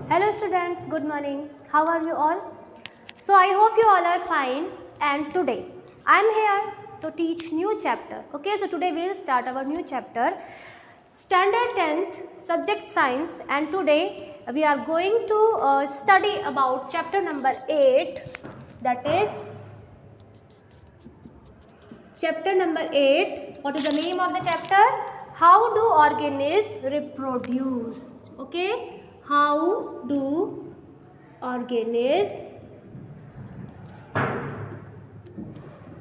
Hello students, good morning. How are you all? So I hope you all are fine, and today I am here to teach new chapter. Okay, so today we will start our new chapter, Standard 10th, Subject Science, and today we are going to study about chapter number 8, that is chapter number 8. What is the name of the chapter? How do organisms reproduce? Okay, how do organisms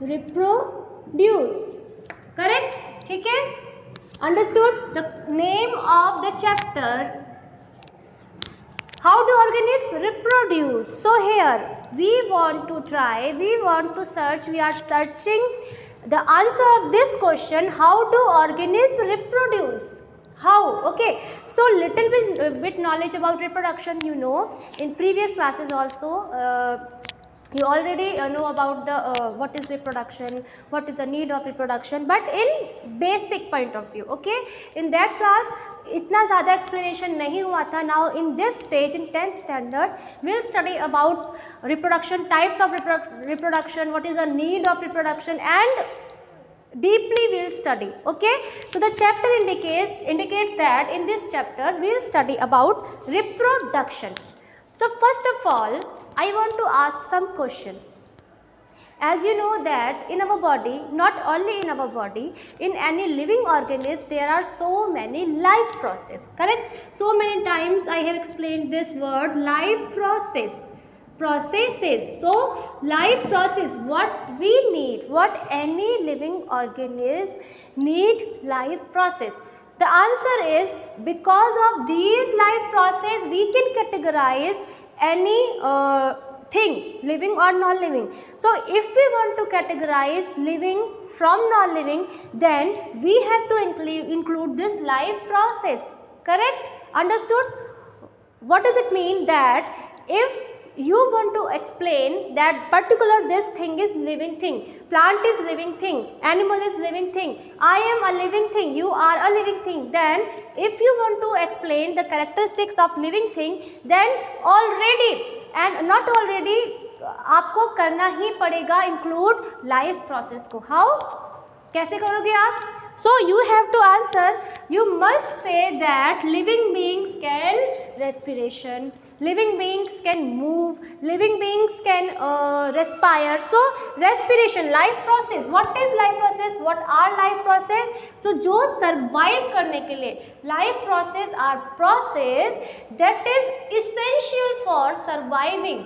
reproduce? Correct? ठीक है? Understood? The name of the chapter, how do organisms reproduce? So here we want to search, we are searching the answer of this question, how do organisms reproduce? How? Okay, so little bit knowledge about reproduction, you know, in previous classes also you already know about the what is reproduction, what is the need of reproduction, but in basic point of view. Okay, in that class इतना ज़्यादा explanation नहीं हुआ था. Now in this stage, in 10th standard, we'll study about reproduction, types of reproduction, what is the need of reproduction, and deeply we'll study. Okay, so the chapter indicates that in this chapter we'll study about reproduction. So first of all, I want to ask some question. As you know that in our body, not only in our body, in any living organism there are so many life process. Correct? So many times I have explained this word, life process. Processes. So life process, what we need, what any living organism need life process. The answer is, because of these life process we can categorize any thing, living or non-living. So if we want to categorize living from non-living, then we have to include this life process. Correct? Understood? What does it mean? That if you want to explain that particular this thing is living thing, plant is living thing, animal is living thing, I am a living thing, you are a living thing, then if you want to explain the characteristics of living thing, then already and not already आपको करना ही पड़ेगा include life process को. How? कैसे करोगे आप? So you have to answer, you must say that living beings can respiration, living beings can move, living beings can respire. So respiration, life process. What is life process? What are life process? So जो survive करने के लिए life process are process that is essential for surviving.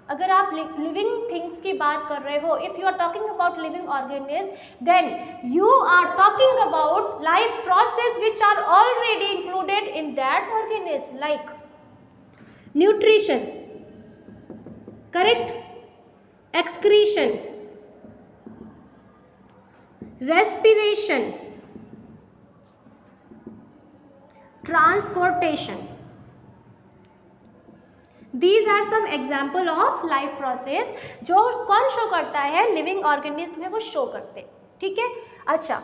अगर आप living things की बात कर रहे हो, if you are talking about living organism, then you are talking about life process which are already included in that organism, like nutrition, correct, excretion, respiration, transportation. These are some example of life process जो कौन show करता है, living organism में वो show करते. ठीक है? अच्छा,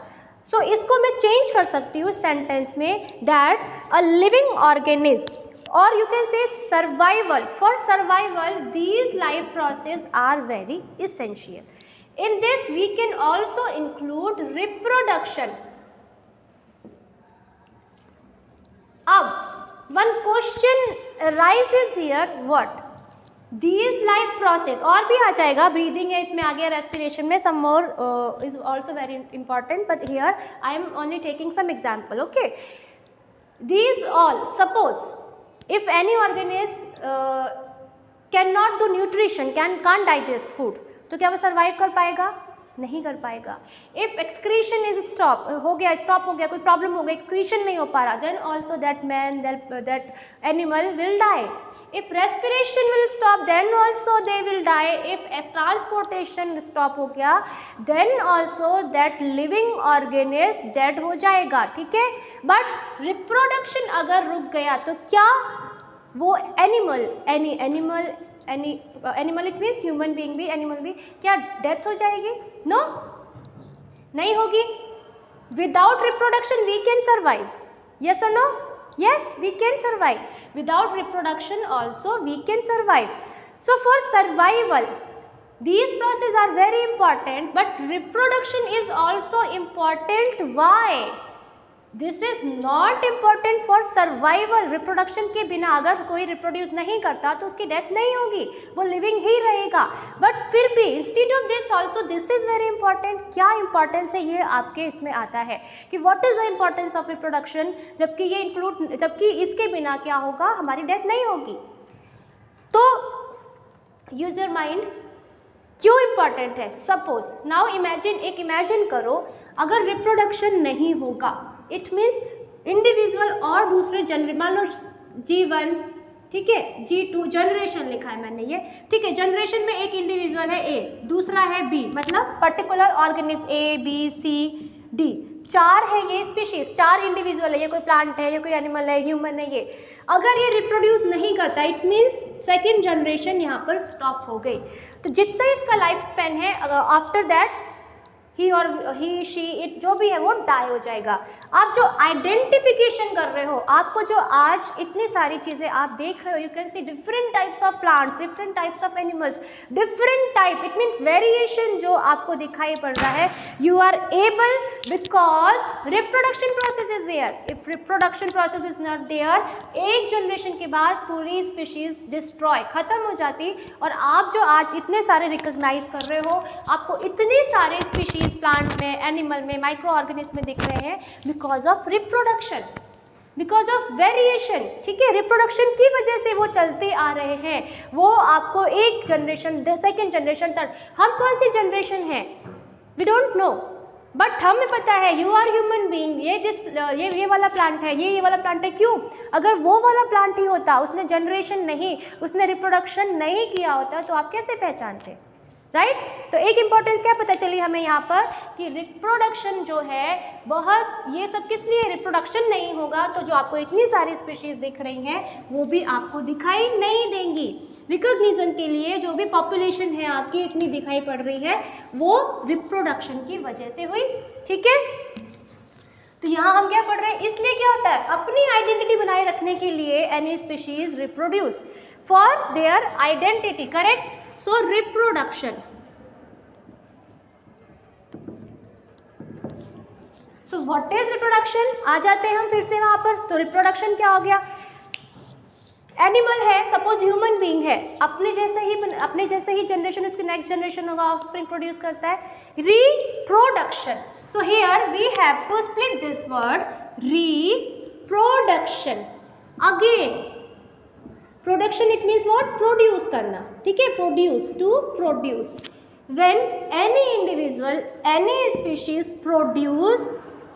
सो इसको मैं चेंज कर सकती हूँ सेंटेंस में, दैट अ लिविंग ऑर्गेनिज्म, और you can say survival. For survival these life process are very essential. In this we can also include reproduction. अब one question arises here, what these life process, और भी आ जाएगा, breathing है इसमें आ गया, respiration में some more is also very important, but here I am only taking some example. Okay, these all, suppose if any organism cannot do nutrition, can't digest food, तो क्या वो survive कर पाएगा? नहीं कर पाएगा. इफ एक्सक्रीशन इज स्टॉप हो गया, कोई प्रॉब्लम हो गई, एक्सक्रीशन नहीं हो पा रहा, then also that man, that animal will die. If respiration will stop, then also they will die. If transportation stop हो गया, then also that living organism dead हो जाएगा. ठीक है? बट रिप्रोडक्शन अगर रुक गया तो क्या वो animal, animal it means human being भी, एनिमल भी, क्या डेथ हो जाएगी? नो, नहीं होगी. Without reproduction we can survive. Yes और no? Yes, we can survive. Without reproduction also we can survive. So for survival, these processes are very important, but reproduction is also important. Why? This is not important for survival. Reproduction के बिना अगर कोई reproduce नहीं करता तो उसकी death नहीं होगी, वो लिविंग ही रहेगा. बट फिर भी instead of this also this is very important. क्या इंपॉर्टेंस है ये आपके इसमें आता है कि what is the importance of reproduction, जबकि ये इंक्लूड, जबकि इसके बिना क्या होगा, हमारी डेथ नहीं होगी. तो यूज योर माइंड, क्यों इम्पॉर्टेंट है. सपोज नाउ इमेजिन करो अगर रिप्रोडक्शन नहीं होगा, इट मीन्स इंडिविजुअल और दूसरे जनरेशन, मान लो G1, ठीक है, G2 जनरेशन लिखा है मैंने ये, ठीक है. जनरेशन में एक इंडिविजुअल है A, दूसरा है B, मतलब particular organism A B C D, 4 है ये स्पीशीज, 4 इंडिविजुअल है. ये कोई प्लांट है, ये कोई एनिमल है, ह्यूमन है. ये अगर ये रिप्रोड्यूस नहीं करता, इट मीन्स सेकेंड जनरेशन यहाँ पर स्टॉप हो गई. तो जितना इसका लाइफ स्पेन है, after that he she it जो भी है वो डाई हो जाएगा. आप जो आइडेंटिफिकेशन कर रहे हो, आपको जो आज इतनी सारी चीज़ें आप देख रहे हो, you can see different types of plants, different types of animals, different type, it means variation जो आपको दिखाई पड़ रहा है. You are able because reproduction process is there. If reproduction process is not there, एक जनरेशन के बाद पूरी स्पीशीज डिस्ट्रॉय, खत्म हो जाती. और आप जो आज इतने सारे रिकॉग्नाइज कर रहे हो, आपको इतने सारे स्पीशीज प्लांट में, एनिमल में, माइक्रो ऑर्गेनिज्म में दिख रहे हैं, because of reproduction, because of variation. ठीक है, रिप्रोडक्शन की वजह से वो चलते आ रहे हैं. वो आपको एक जनरेशन, सेकेंड जनरेशन, थर्ड, हम कौन सी जनरेशन है वी डोंट नो, बट हमें पता है यू आर ह्यूमन बीइंग. ये वाला प्लांट है, ये वाला प्लांट है. क्यों? अगर वो वाला प्लांट ही होता, उसने जनरेशन नहीं, उसने रिप्रोडक्शन नहीं किया होता, तो आप कैसे पहचानते, राइट? तो एक इम्पॉर्टेंस क्या पता चली हमें यहाँ पर कि रिप्रोडक्शन जो है बहुत, ये सब किस लिए, रिप्रोडक्शन नहीं होगा तो जो आपको इतनी सारी स्पीशीज दिख रही हैं वो भी आपको दिखाई नहीं देंगी. रिकॉग्निशन के लिए जो भी पॉपुलेशन है आपकी इतनी दिखाई पड़ रही है, वो रिप्रोडक्शन की वजह से हुई. ठीक है, तो यहाँ हम क्या पढ़ रहे हैं, इसलिए क्या होता है, अपनी आइडेंटिटी बनाए रखने के लिए any species reproduce for their identity, correct. So reproduction, so what is reproduction, आ जाते हैं हम फिर से वहां पर. तो रिप्रोडक्शन क्या हो गया, एनिमल है, सपोज ह्यूमन बीइंग है, अपने जैसे ही जनरेशन, उसकी नेक्स्ट जनरेशन होगा, ऑफस्प्रिंग प्रोड्यूस करता है. Reproduction, so here we have to split this word, reproduction. Again production it means what, produce करना. ठीक है, produce, to produce. When any individual, any species produce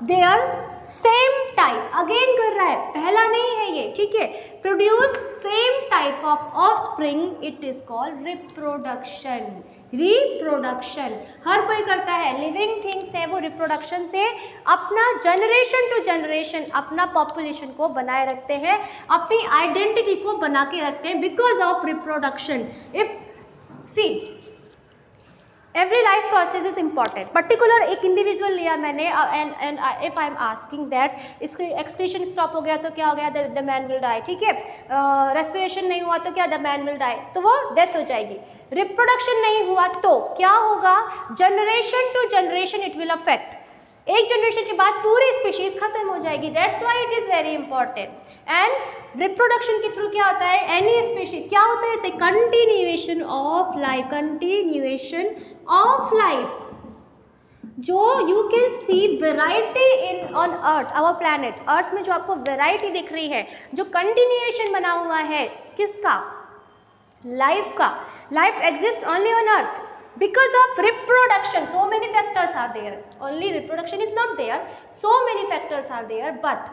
their same type, again कर रहा है, पहला नहीं है ये. ठीक है, produce same type of offspring, it is called reproduction. Reproduction हर कोई करता है, लिविंग थिंग्स है वो रिप्रोडक्शन से अपना जनरेशन टू जनरेशन अपना पॉपुलेशन को बनाए रखते हैं, अपनी आइडेंटिटी को बना के रखते हैं because of reproduction. If see every life process is important. Particular एक इंडिविजुअल लिया मैंने, and if I am asking that excretion stop हो गया तो क्या हो गया, द मैन विल डाई. ठीक है, रेस्पिरेशन नहीं हुआ तो क्या, द मैन विल डाई, तो वो डेथ हो जाएगी. रिप्रोडक्शन नहीं हुआ तो क्या होगा, generation to generation it will affect. एक जनरेशन के बाद पूरी स्पीशीज खत्म हो जाएगी. That's why it is very important. And reproduction के थ्रू क्या होता है, एनी स्पीशीज क्या होता है, इसे continuation of life, continuation of life. जो you can see variety in on earth, our planet, earth में जो आपको वेराइटी दिख रही है, जो कंटिन्यूएशन बना हुआ है किसका, लाइफ का. Life exist only on earth because of reproduction. So many factors are there, only reproduction is not there, so many factors are there, but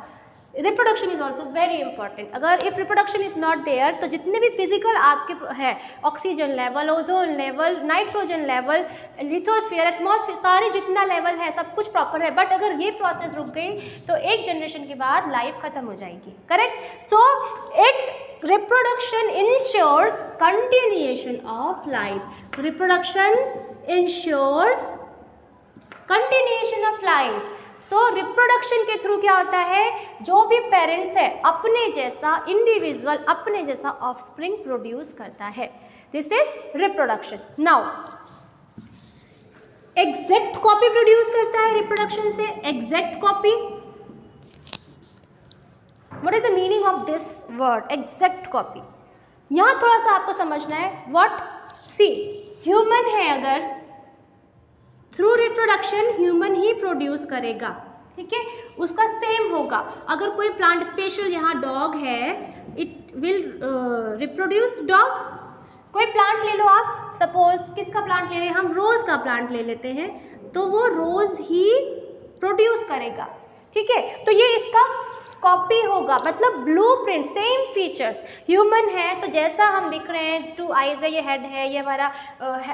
reproduction is also very important. अगर if reproduction is not there तो जितने भी physical आपके है, oxygen level, ozone level, nitrogen level, lithosphere, atmosphere, सारे जितना level है सब कुछ प्रॉपर है. बट अगर ये प्रोसेस रुक गई तो एक जनरेशन के बाद लाइफ खत्म हो जाएगी. Correct. So it reproduction ensures continuation of life. Reproduction ensures continuation of life. So reproduction के थ्रू क्या होता है, जो भी पेरेंट्स है अपने जैसा इंडिविजुअल, अपने जैसा ऑफस्प्रिंग प्रोड्यूस करता है। This is reproduction. Now exact copy produce करता है रिप्रोडक्शन से, exact copy. What is the meaning of this word exact copy? यहां थोड़ा सा आपको समझना है। व्हाट, सी, ह्यूमन है, अगर थ्रू रिप्रोडक्शन ह्यूमन ही प्रोड्यूस करेगा, ठीक है, उसका सेम होगा। अगर कोई प्लांट, स्पेशल यहाँ डॉग है, इट विल रिप्रोड्यूस डॉग। कोई प्लांट ले लो आप, सपोज किसका प्लांट ले रहे हैं हम, रोज़ का प्लांट ले लेते हैं, तो वो रोज़ ही प्रोड्यूस करेगा, ठीक है। तो ये इसका कॉपी होगा, मतलब ब्लूप्रिंट, सेम फीचर्स। ह्यूमन है तो जैसा हम दिख रहे हैं, 2 आइज है, ये हेड है, ये हमारा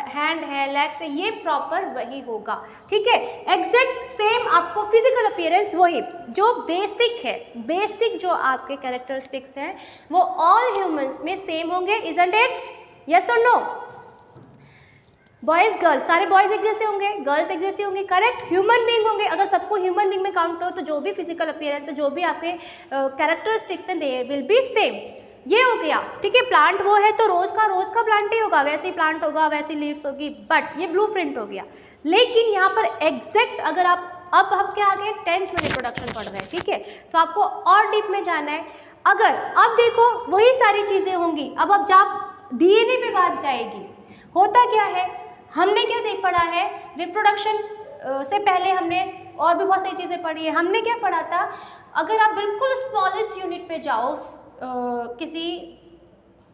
हैंड है, लेग्स है, ये प्रॉपर वही होगा, ठीक है। एग्जैक्ट सेम आपको फिजिकल अपीयरेंस वही, जो बेसिक है, बेसिक जो आपके कैरेक्टरिस्टिक्स हैं वो ऑल ह्यूमंस में सेम होंगे। Isn't it? यस और नो? बॉयज गर्ल्स, सारे बॉयज एक जैसे होंगे, गर्ल्स एक जैसी होंगी, करेक्ट। ह्यूमन बीइंग होंगे, अगर सबको ह्यूमन बीइंग में काउंट करो तो जो भी फिजिकल अपीयरेंस है, जो भी आपके कैरेक्टरिस्टिक्स हैं, दे विल बी सेम। ये हो गया, ठीक है। प्लांट वो है तो रोज़ का प्लांट ही होगा, वैसे ही प्लांट होगा, वैसी लीव्स होगी, बट ये ब्लूप्रिंट हो गया। लेकिन यहाँ पर एग्जैक्ट, अगर आप, अब हम क्या आ गए, 10th में रिप्रोडक्शन पढ़ रहे हैं, ठीक है, तो आपको और डीप में जाना है। अगर अब देखो वही सारी चीज़ें होंगी, अब जब डीएनए पे बात जाएगी, होता क्या है, हमने क्या देख पढ़ा है रिप्रोडक्शन से पहले, हमने और भी बहुत सारी चीज़ें पढ़ी है। हमने क्या पढ़ा था, अगर आप बिल्कुल स्मॉलेस्ट यूनिट पे जाओ, किसी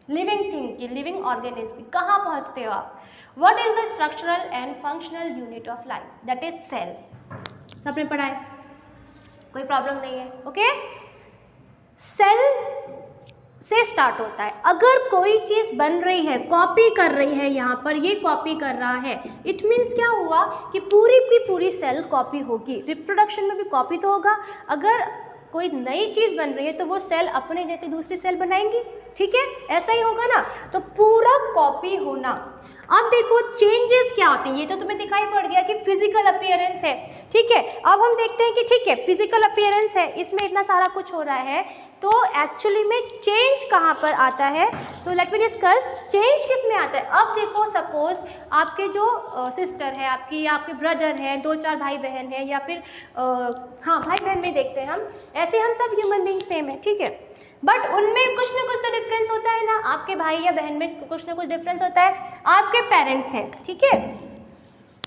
लिविंग थिंग की, लिविंग ऑर्गेनिज्म की, कहाँ पहुँचते हो आप? What is the structural and functional unit of life? That is cell. सबने पढ़ा है, कोई प्रॉब्लम नहीं है, ओके। सेल से स्टार्ट होता है। अगर कोई चीज़ बन रही है, कॉपी कर रही है, यहाँ पर ये कॉपी कर रहा है, इट मीन्स क्या हुआ कि पूरी की पूरी सेल कॉपी होगी। रिप्रोडक्शन में भी कॉपी तो होगा। अगर कोई नई चीज़ बन रही है तो वो सेल अपने जैसे दूसरी सेल बनाएंगी, ठीक है, ऐसा ही होगा ना। तो पूरा कॉपी होना। अब देखो चेंजेस क्या होते हैं, ये तो तुम्हें दिखाई पड़ गया कि फिजिकल अपीयरेंस है, ठीक है। अब हम देखते हैं कि ठीक है फिजिकल अपीयरेंस है, इसमें इतना सारा कुछ हो रहा है, तो एक्चुअली में चेंज कहाँ पर आता है? तो लेट मी डिस्कस चेंज किस में आता है। अब देखो सपोज आपके जो सिस्टर है आपकी, या आपके ब्रदर हैं, 2-4 भाई बहन हैं, या फिर हाँ भाई बहन में देखते हैं हम, ऐसे हम सब ह्यूमन बीइंग सेम है, ठीक है, बट उनमें कुछ ना कुछ तो डिफरेंस होता है ना। आपके भाई या बहन में कुछ ना कुछ डिफरेंस होता है। आपके पेरेंट्स हैं, ठीक है,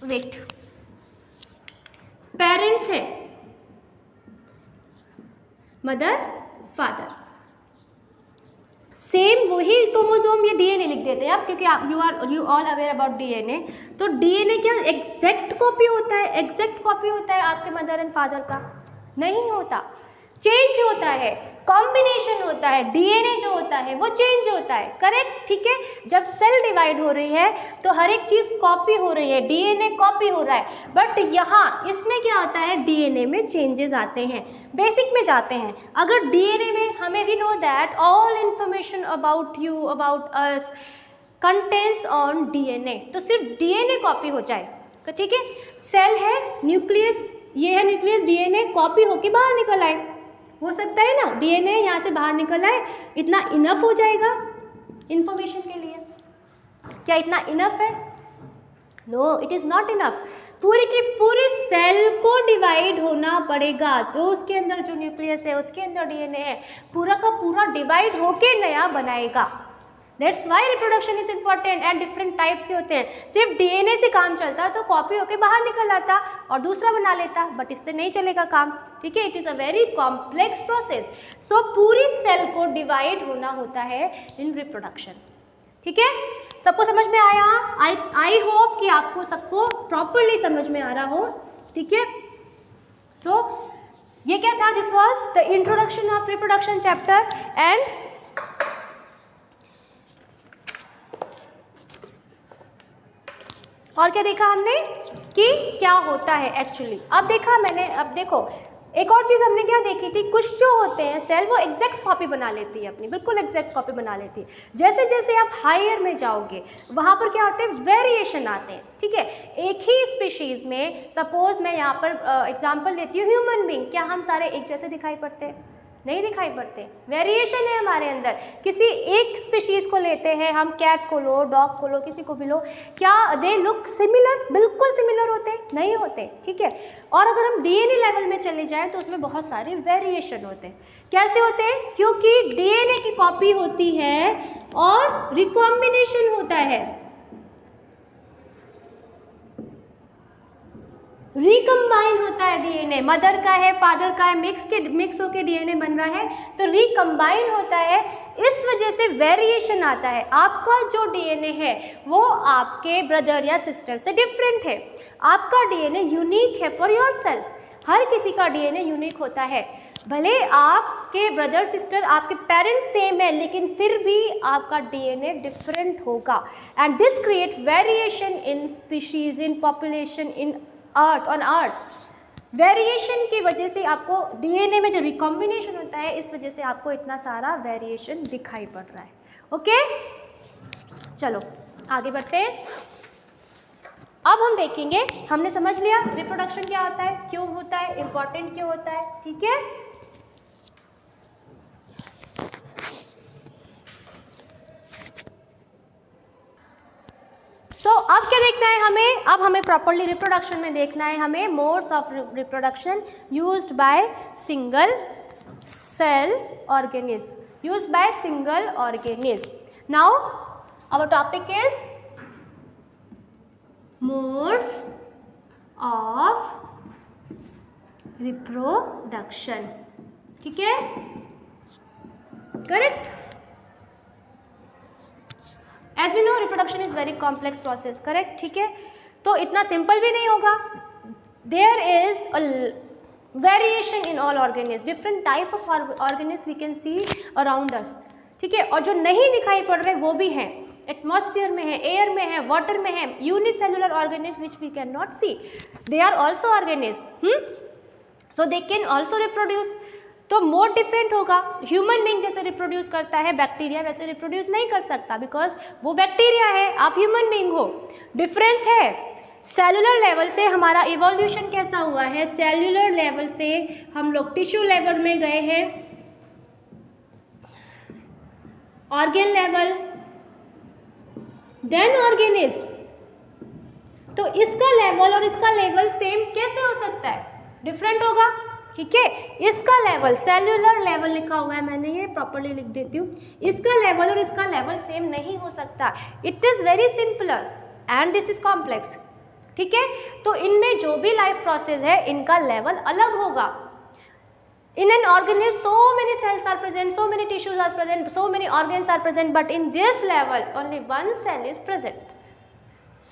वेट, पेरेंट्स है, मदर फादर, सेम वही क्रोमोसोम या डीएनए लिख देते हैं आप, क्योंकि आप you all aware about DNA. तो डीएनए क्या एग्जैक्ट कॉपी होता है? एग्जैक्ट कॉपी होता है आपके मदर एंड फादर का? नहीं होता, चेंज होता है, कॉम्बिनेशन होता है। डीएनए जो होता है वो चेंज होता है, करेक्ट, ठीक है। जब सेल डिवाइड हो रही है तो हर एक चीज़ कॉपी हो रही है, डीएनए कॉपी हो रहा है, बट यहाँ इसमें क्या होता है, डीएनए में चेंजेस आते हैं, बेसिक में जाते हैं। अगर डीएनए में हमें we know that all information about you, about us contains on DNA, तो सिर्फ डीएनए कॉपी हो जाए, ठीक है। सेल है, न्यूक्लियस, ये है न्यूक्लियस, डीएनए कॉपी होके बाहर निकल आए, हो सकता है ना, डीएनए यहाँ से बाहर निकल आए, इतना इनफ हो जाएगा इंफॉर्मेशन के लिए? क्या इतना इनफ है? No, it is not enough. पूरी की पूरी सेल को डिवाइड होना पड़ेगा, तो उसके अंदर जो न्यूक्लियस है, उसके अंदर डीएनए है, पूरा का पूरा डिवाइड होके नया बनाएगा। That's why reproduction is important. And different types के होते हैं। सिर्फ डीएनए से काम चलता है तो कॉपी होके बाहर निकल आता और दूसरा बना लेता, बट इससे नहीं चलेगा काम, ठीक है। It is a very complex process. So पूरी सेल को डिवाइड होना होता है इन रिप्रोडक्शन, ठीक है। सबको समझ में आया? आई होप कि आपको सबको प्रॉपरली समझ में आ रहा हो, ठीक है। सो ये क्या था? This was the introduction of reproduction chapter. And और क्या देखा हमने कि क्या होता है एक्चुअली। अब देखा मैंने, अब देखो एक और चीज़ हमने क्या देखी थी, कुछ जो होते हैं सेल वो एग्जैक्ट कॉपी बना लेती है अपनी, बिल्कुल एग्जैक्ट कॉपी बना लेती है। जैसे जैसे आप हायर में जाओगे वहाँ पर क्या होते हैं, वेरिएशन आते हैं, ठीक है। एक ही स्पीशीज़ में सपोज मैं यहाँ पर एग्जांपल देती हूँ, ह्यूमन बीइंग, क्या हम सारे एक जैसे दिखाई पड़ते हैं? नहीं दिखाई पड़ते, वेरिएशन है हमारे अंदर। किसी एक स्पीशीज़ को लेते हैं हम, कैट को लो, डॉग को लो, किसी को भी लो, क्या दे लुक सिमिलर? बिल्कुल सिमिलर होते नहीं होते, ठीक है। और अगर हम डीएनए लेवल में चले जाएं तो उसमें बहुत सारे वेरिएशन होते हैं। कैसे होते हैं? क्योंकि डीएनए की कॉपी होती है और रिकॉम्बिनेशन होता है, रिकम्बाइन होता है डीएनए। मदर का है, फादर का है, मिक्स होके डीएनए बन रहा है, तो रिकम्बाइन होता है। इस वजह से वेरिएशन आता है। आपका जो डीएनए है वो आपके ब्रदर या सिस्टर से डिफरेंट है। आपका डीएनए यूनिक है फॉर योरसेल्फ। हर किसी का डीएनए यूनिक होता है। भले आपके ब्रदर सिस्टर, आपके पेरेंट्स सेम है, लेकिन फिर भी आपका डीएनए डिफरेंट होगा। And this create variation in species, in population, in earth, on earth. Variation की वजह से आपको डीएनए में जो रिकॉम्बिनेशन होता है, इस वजह से आपको इतना सारा वेरिएशन दिखाई पड़ रहा है। ओके, चलो आगे बढ़ते हैं। अब हम देखेंगे, हमने समझ लिया रिप्रोडक्शन क्या होता है, क्यों होता है, इंपॉर्टेंट क्यों होता है, ठीक है। अब क्या देखना है हमें? अब हमें प्रॉपर्ली रिप्रोडक्शन में देखना है हमें modes of reproduction used by single cell organism, used by single organism. Now our topic is modes of reproduction, ठीक है, correct. As we know reproduction is very complex process, correct, ठीक है। तो इतना सिंपल भी नहीं होगा। There is a variation in all organism, different type of organism we can see around us, ठीक है। और जो नहीं दिखाई पड़ रहे वो भी हैं, एटमॉस्फेयर में है, एयर में है, वाटर में है, unicellular organism which we can not see, they are also organism, so they can also reproduce. तो मोड डिफरेंट होगा। ह्यूमन बीइंग जैसे रिप्रोड्यूस करता है, बैक्टीरिया वैसे रिप्रोड्यूस नहीं कर सकता, बिकॉज वो बैक्टीरिया है, आप ह्यूमन बीइंग हो। डिफरेंस है। सेलुलर लेवल से हमारा इवोल्यूशन कैसा हुआ है, सेलुलर लेवल से हम लोग टिश्यू लेवल में गए हैं, ऑर्गन लेवल, देन ऑर्गेनिज्म। तो इसका लेवल और इसका लेवल सेम कैसे हो सकता है? डिफरेंट होगा, ठीक है। इसका लेवल, सेल्यूलर लेवल लिखा हुआ है, मैंने ये प्रॉपर्ली लिख देती हूँ। इसका लेवल और इसका लेवल सेम नहीं हो सकता। It is very simpler and this is complex, ठीक है। तो इनमें जो भी लाइफ प्रोसेस है इनका लेवल अलग होगा। In an organism, so many cells are present, so many tissues are present, so many organs are present, but in this level, only one cell is present.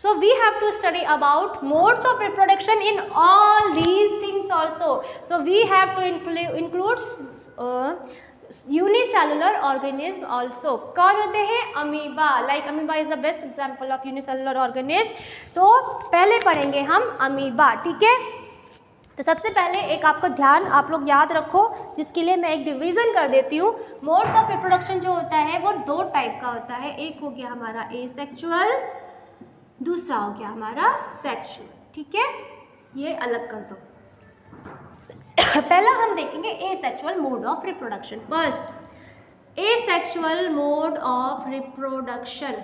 So we have to study about modes of reproduction in all these things also. So we have to include unicellular organism also. कौन होते हैं? Amoeba. Like amoeba is the best example of unicellular organism. तो पहले पढ़ेंगे हम amoeba, ठीक है। तो सबसे पहले एक आपको ध्यान आप लोग याद रखो, जिसके लिए मैं एक डिवीज़न कर देती हूँ। मोड्स ऑफ रिप्रोडक्शन जो होता है वो दो टाइप का होता है। एक हो गया हमारा एसेक्सुअल, दूसरा हो गया हमारा सेक्सुअल, ठीक है। ये अलग कर दो। पहला हम देखेंगे asexual mode of reproduction. First, asexual mode of reproduction.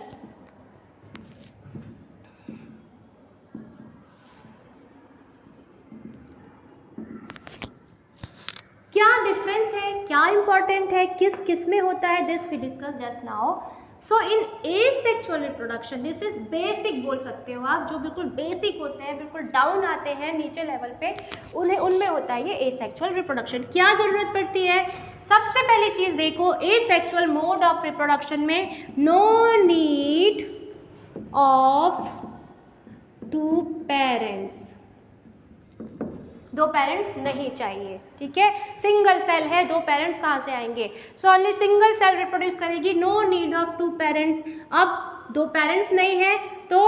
क्या डिफरेंस है, क्या इंपॉर्टेंट है, किस किस में होता है, this we discuss just now. So in asexual reproduction, this is basic बोल सकते हो आप, जो बिल्कुल बेसिक होते हैं, बिल्कुल डाउन आते हैं नीचे लेवल पे, उनमें होता है ये एसेक्सुअल रिप्रोडक्शन। क्या ज़रूरत पड़ती है? सबसे पहली चीज़ देखो, एसेक्सुअल मोड ऑफ रिप्रोडक्शन में no need of two parents, दो पेरेंट्स नहीं चाहिए, ठीक है। सिंगल सेल है, दो पेरेंट्स कहाँ से आएंगे? So only single cell reproduce करेगी, no need of two parents. अब दो पेरेंट्स नहीं है तो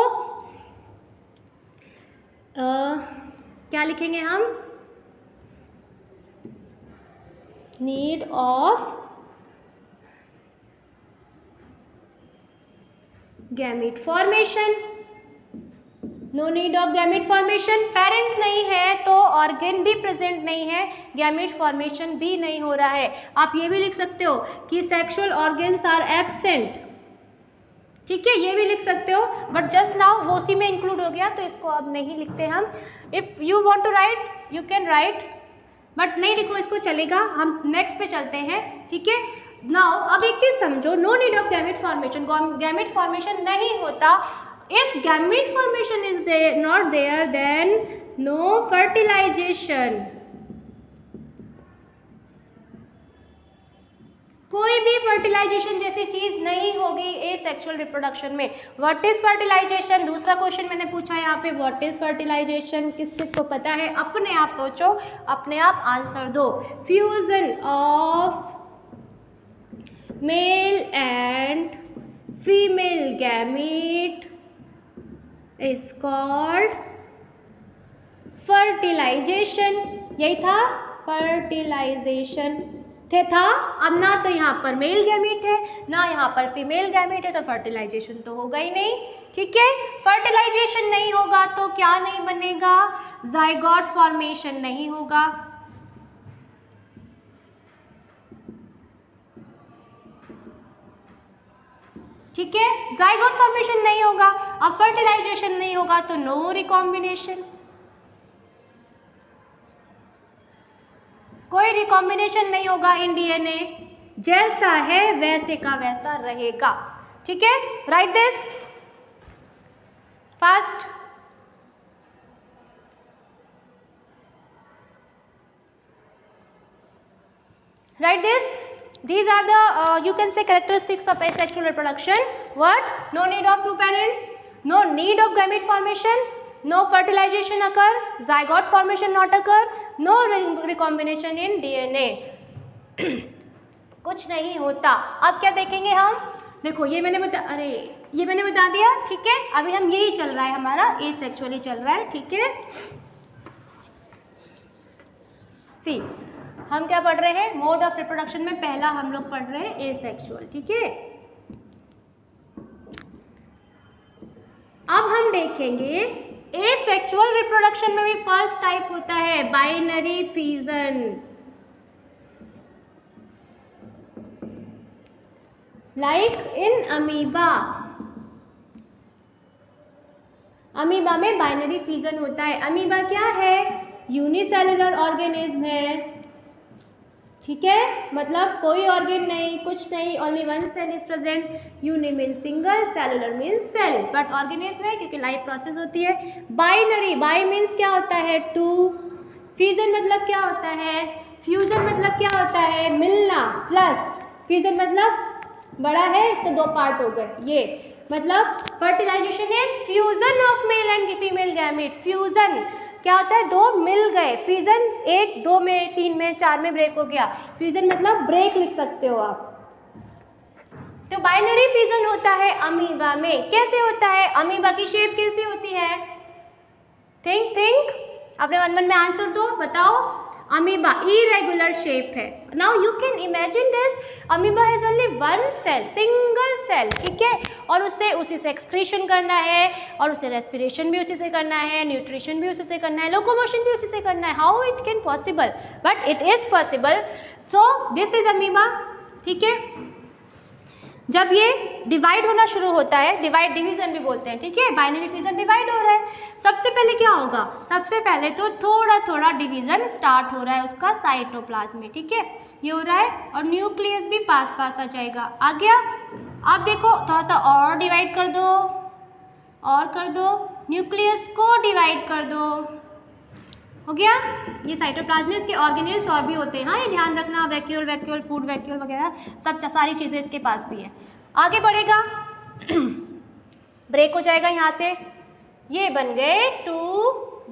क्या लिखेंगे हम? Need of gamete formation, no need of gamete formation. Parents नहीं है तो ऑर्गन भी प्रेजेंट नहीं है, गैमीट फॉर्मेशन भी नहीं हो रहा है। आप ये भी लिख सकते हो कि सेक्सुअल ऑर्गन्स आर एब्सेंट, ठीक है, ये भी लिख सकते हो, बट जस्ट नाउ वो उसी में इंक्लूड हो गया तो इसको अब नहीं लिखते हम। If you want to write you can write, but नहीं लिखो इसको, चलेगा। हम नेक्स्ट पे चलते हैं, ठीक है। नाउ अब एक चीज़ समझो, no need of gamete formation, gamete formation नहीं होता। If gamete formation is there not there, then no fertilization, कोई भी फर्टिलाइजेशन जैसी चीज नहीं होगी एसेक्सुअल रिप्रोडक्शन में। व्हाट इज फर्टिलाइजेशन, दूसरा क्वेश्चन मैंने पूछा यहाँ पे, व्हाट इज फर्टिलाइजेशन, किस किस को पता है? अपने आप सोचो, अपने आप आंसर दो। Fusion of male and female gamete is called fertilization। यही था fertilization था। अब ना तो यहाँ पर मेल गैमीट है ना यहाँ पर फीमेल गैमीट है, तो फर्टिलाइजेशन तो होगा ही नहीं, ठीक है। फर्टिलाइजेशन नहीं होगा तो क्या नहीं बनेगा? जाइगोट फॉर्मेशन नहीं होगा, ठीक है, जाइगोट फॉर्मेशन नहीं होगा। अब फर्टिलाइजेशन नहीं होगा तो नो रिकॉम्बिनेशन, कोई रिकॉम्बिनेशन नहीं होगा इन डीएनए, जैसा है वैसे का वैसा रहेगा, ठीक है। Right this fast. Right this, these are the you can say characteristics of asexual reproduction. What? No need of two parents, no need of gamete formation, no fertilization occur, zygote formation not occur, no recombination in DNA। कुछ नहीं होता। अब क्या देखेंगे हम? देखो ये मैंने बता दिया, ठीक है। अभी हम यही चल रहा है, हमारा एसेक्सुअली चल रहा है, ठीक है। सी, हम क्या पढ़ रहे हैं? मोड ऑफ रिप्रोडक्शन में पहला हम लोग पढ़ रहे हैं एसेक्सुअल, ठीक है। अब हम देखेंगे एसेक्सुअल रिप्रोडक्शन में भी फर्स्ट टाइप होता है binary fusion. Like in amoeba, amoeba में बाइनरी फ्यूजन होता है। अमीबा क्या है? यूनिसेलुलर ऑर्गेनिज्म है, ठीक है, मतलब कोई ऑर्गन नहीं, कुछ नहीं, only one cell is present. Uni means single, cellular means cell, but organism है क्योंकि लाइफ प्रोसेस होती है। बाइनरी, बाई मीन्स क्या होता है? टू। फ्यूजन मतलब क्या होता है? फ्यूजन मतलब क्या होता है? मिलना, प्लस फ्यूजन मतलब बड़ा है, इसके दो पार्ट हो गए, ये मतलब fertilisation is fusion of male and female gamete. Fusion क्या होता है? दो मिल गए। फ्यूजन एक, दो में, तीन में, चार में ब्रेक हो गया। फ्यूजन मतलब ब्रेक लिख सकते हो आप। तो बाइनरी फ्यूजन होता है अमीबा में। कैसे होता है? अमीबा की शेप कैसे होती है? थिंक अपने मन में आंसर दो, बताओ। अमीबा इरेगुलर शेप है। Now you can imagine this, amoeba has only one cell, single cell, ठीक है, और उसी से एक्सक्रीशन करना है, और उसे रेस्पिरेशन भी उसी से करना है, न्यूट्रिशन भी उसी से करना है, लोकोमोशन भी उसी से करना है। How it can possible? But it is possible. So this is amoeba, ठीक है। जब ये डिवाइड होना शुरू होता है, डिवीजन भी बोलते हैं, ठीक है, बाइनरी फ्यूजन डिवाइड हो रहा है, सबसे पहले क्या होगा? सबसे पहले तो थोड़ा थोड़ा डिवीजन स्टार्ट हो रहा है उसका साइटोप्लाज्म में, ठीक है, ये हो रहा है, और न्यूक्लियस भी पास आ जाएगा। आ गया? अब देखो थोड़ा सा और डिवाइड कर दो, और कर दो, न्यूक्लियस को डिवाइड कर दो, हो गया। ये साइटोप्लाज्म में इसके ऑर्गेनेल्स और भी होते हैं, हाँ, ये ध्यान रखना, वैक्यूल, फूड वैक्यूल वगैरह सब सारी चीज़ें इसके पास भी है। आगे बढ़ेगा, ब्रेक हो जाएगा यहाँ से, ये बन गए two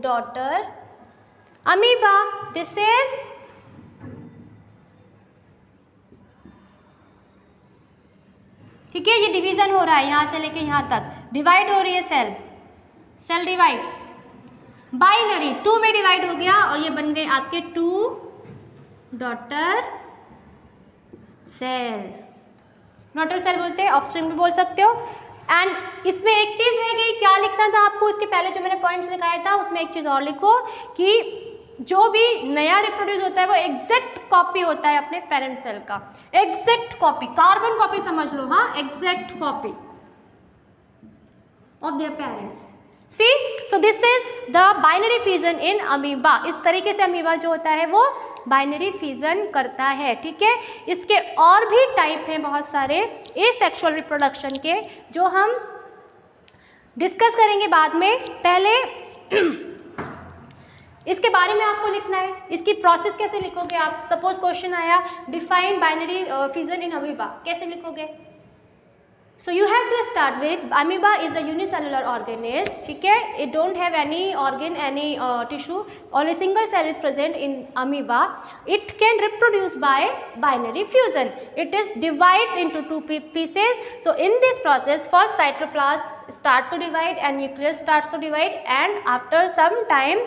daughter amoeba. This is ठीक है, ये डिवीजन हो रहा है यहाँ से लेके यहाँ तक, डिवाइड हो रही है सेल डिवाइड्स, बाइनरी टू में डिवाइड हो गया, और ये बन गए आपके two daughter cell, daughter cell बोलते हैं, ऑफस्प्रिंग भी बोल सकते हो। एंड इसमें एक चीज़ रह गई, क्या लिखना था आपको, इसके पहले जो मैंने पॉइंट्स लिखाया था उसमें एक चीज़ और लिखो कि जो भी नया रिप्रोड्यूस होता है वो एग्जैक्ट कॉपी होता है अपने पेरेंट सेल का, एग्जैक्ट कॉपी, कार्बन कॉपी समझ लो, हाँ, exact copy of their parents. See, so this is the binary fission in amoeba. इस तरीके से अमीबा जो होता है वो बाइनरी फिजन करता है, ठीक है। इसके और भी टाइप हैं बहुत सारे एसेक्सुअल रिप्रोडक्शन के, जो हम डिस्कस करेंगे बाद में। पहले इसके बारे में आपको लिखना है, इसकी प्रोसेस कैसे लिखोगे आप। सपोज क्वेश्चन आया define binary fission in amoeba, कैसे लिखोगे। So you have to start with amoeba is a unicellular organism, ठीक है, it don't have any organ, any tissue, only single cell is present in amoeba. It can reproduce by binary fusion. It is divides into two pieces. So in this process, first cytoplasm start to divide and nucleus starts to divide, and after some time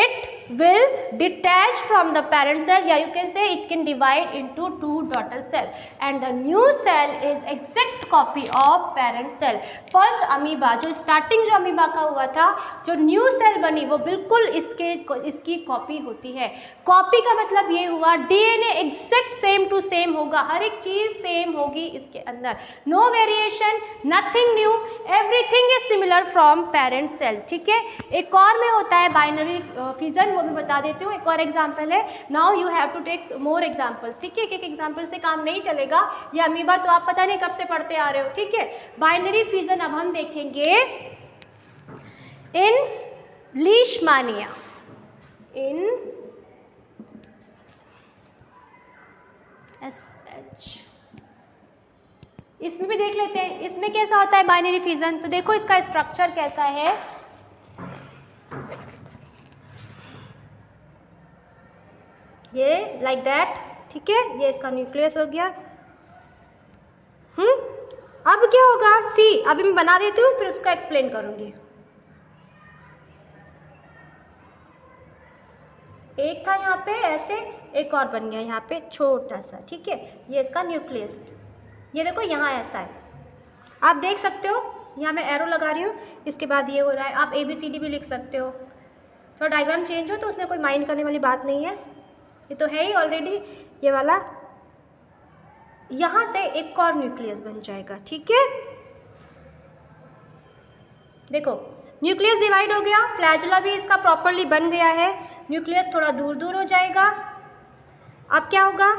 it will detach from the parent cell, yeah, you can say it can divide into two daughter cell, and the new cell is exact copy of parent cell. First amoeba जो starting जो amoeba का हुआ था, जो new cell बनी वो बिल्कुल इसकी कॉपी होती है। कॉपी का मतलब ये हुआ DNA exact same to same होगा, हर एक चीज़ सेम होगी इसके अंदर, no variation, nothing new, everything is similar from parent cell, ठीक है। एक और में होता है बाइनरी फिजन, वो भी बता देती हूँ, एक और एग्जाम्पल है। Now you have to take more examples, ठीक है, एक एग्जाम्पल से काम नहीं चलेगा। ये अमीबा तो आप पता नहीं कब से पढ़ते आ रहे हो, ठीक है। बाइनरी फिजन अब हम देखेंगे इन लीशमानिया, इन SH, इसमें भी देख लेते हैं इसमें कैसा होता है बाइनरी फिजन। तो देखो इसका स्ट्रक्चर कैसा है, ये लाइक दैट, ठीक है, ये इसका न्यूक्लियस हो गया। अब क्या होगा, सी, अभी मैं बना देती हूँ फिर उसको एक्सप्लेन करूंगी। एक था यहाँ पे ऐसे, एक और बन गया यहाँ पे छोटा सा, ठीक है, ये इसका न्यूक्लियस, ये देखो यहाँ ऐसा है, आप देख सकते हो, यहाँ मैं एरो लगा रही हूँ, इसके बाद ये हो रहा है। आप ABCD भी लिख सकते हो, थोड़ा डायग्राम चेंज हो तो उसमें कोई माइंड करने वाली बात नहीं है, ये तो है ही ऑलरेडी ये वाला। यहाँ से एक और न्यूक्लियस बन जाएगा, ठीक है। देखो न्यूक्लियस डिवाइड हो गया, फ्लैजुला भी इसका प्रॉपरली बन गया है, न्यूक्लियस थोड़ा दूर दूर हो जाएगा। अब क्या होगा,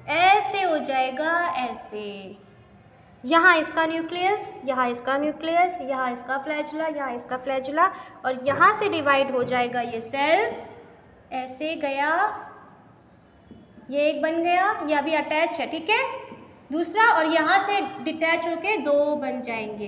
ऐसे हो जाएगा, ऐसे, यहाँ इसका न्यूक्लियस, यहाँ इसका न्यूक्लियस, यहाँ इसका फ्लैजुला, यहाँ इसका फ्लैजुला, और यहाँ से डिवाइड हो जाएगा ये सेल, ऐसे गया, ये एक बन गया, ये अभी अटैच है, ठीक है, दूसरा, और यहाँ से डिटैच होके दो बन जाएंगे।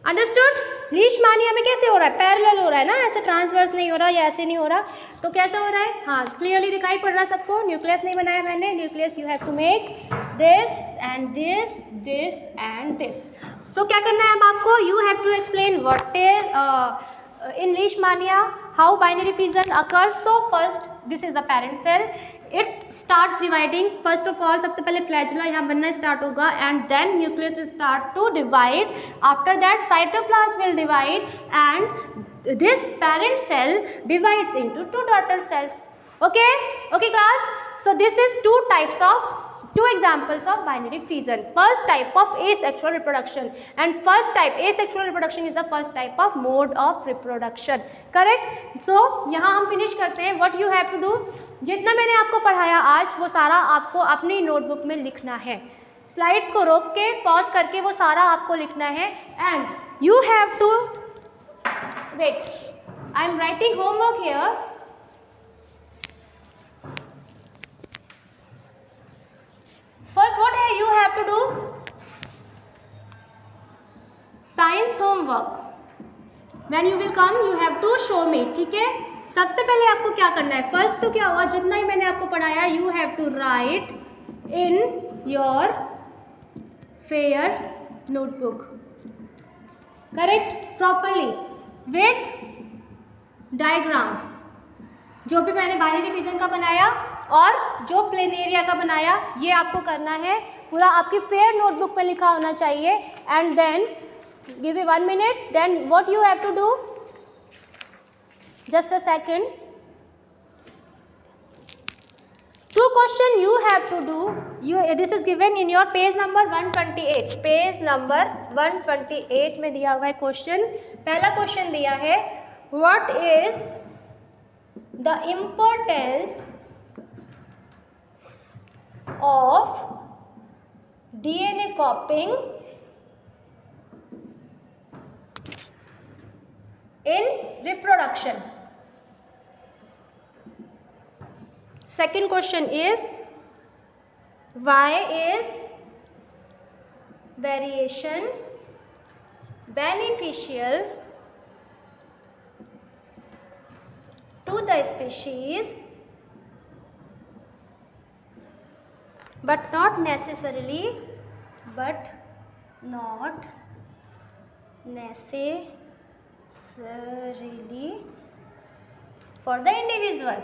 अंडरस्टूड। लीशमानिया में कैसे हो रहा है, पैरेलल हो रहा है ना, ऐसे ट्रांसवर्स नहीं हो रहा या ऐसे नहीं हो रहा, तो कैसा हो रहा है, हाँ क्लियरली दिखाई पड़ रहा है सबको। न्यूक्लियस नहीं बनाया मैंने, nucleus you have to make this and this, this and this. So क्या करना है अब आपको, you have to explain what is in leishmania how binary fission occurs. So first this is the parent cell, it starts dividing. First of all सबसे पहले flagella यहाँ बनना start होगा, and then nucleus will start to divide. After that cytoplasm will divide and this parent cell divides into two daughter cells. Okay, okay class. So this is two examples of binary fission. First type of asexual reproduction, and first type asexual reproduction is the first type of mode of reproduction. Correct? So यहाँ हम finish करते हैं. What you have to do, जितना मैंने आपको पढ़ाया आज वो सारा आपको अपनी नोटबुक में लिखना है. स्लाइड्स को रोक के पॉज करके वो सारा आपको लिखना है. And you have to wait. I am writing homework here. First, what you have to do? Science homework. When you will come, you have to show me. ठीक है? सबसे पहले आपको क्या करना है? First तो क्या हुआ? जितना ही मैंने आपको पढ़ाया, you have to write in your fair notebook. Correct? Properly with diagram. जो भी मैंने बाइनरी फिजन का बनाया और जो प्लेन एरिया का बनाया ये आपको करना है, पूरा आपकी फेयर नोटबुक में लिखा होना चाहिए। And then give me 1 minute, then what you have to do, just a second, 2 question you have to do, this is given in your page number 128, page number 128 में दिया हुआ है क्वेश्चन। पहला question दिया है what is the importance of DNA कॉपिंग in reproduction। Second question is why is variation beneficial to the species but not necessarily for the individual।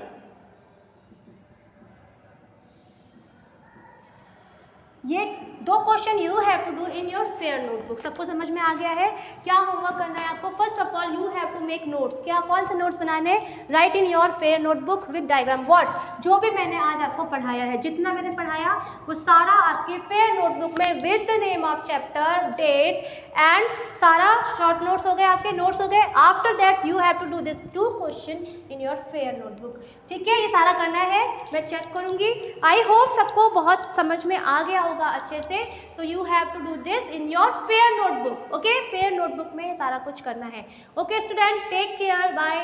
ये 2 question you have to do in your fair notebook. सबको समझ में आ गया है? क्या homework करना है आपको? First of all you have to make notes. क्या, कौन से नोट्स बनाने? Write in your fair notebook with diagram. What, जो भी मैंने आज आपको पढ़ाया है, जितना मैंने पढ़ाया वो सारा आपके फेयर नोटबुक में with the name of chapter, date and सारा शॉर्ट नोट्स हो गए, आपके नोट्स हो गए। After that you have to do this 2 question in your fair notebook. ठीक है, ये सारा करना है, मैं चेक करूँगी। आई होप सबको बहुत समझ में आ गया होगा अच्छे से। So you have to do this in your fair notebook. Okay, fair notebook में सारा कुछ करना है। Okay student, take care, bye.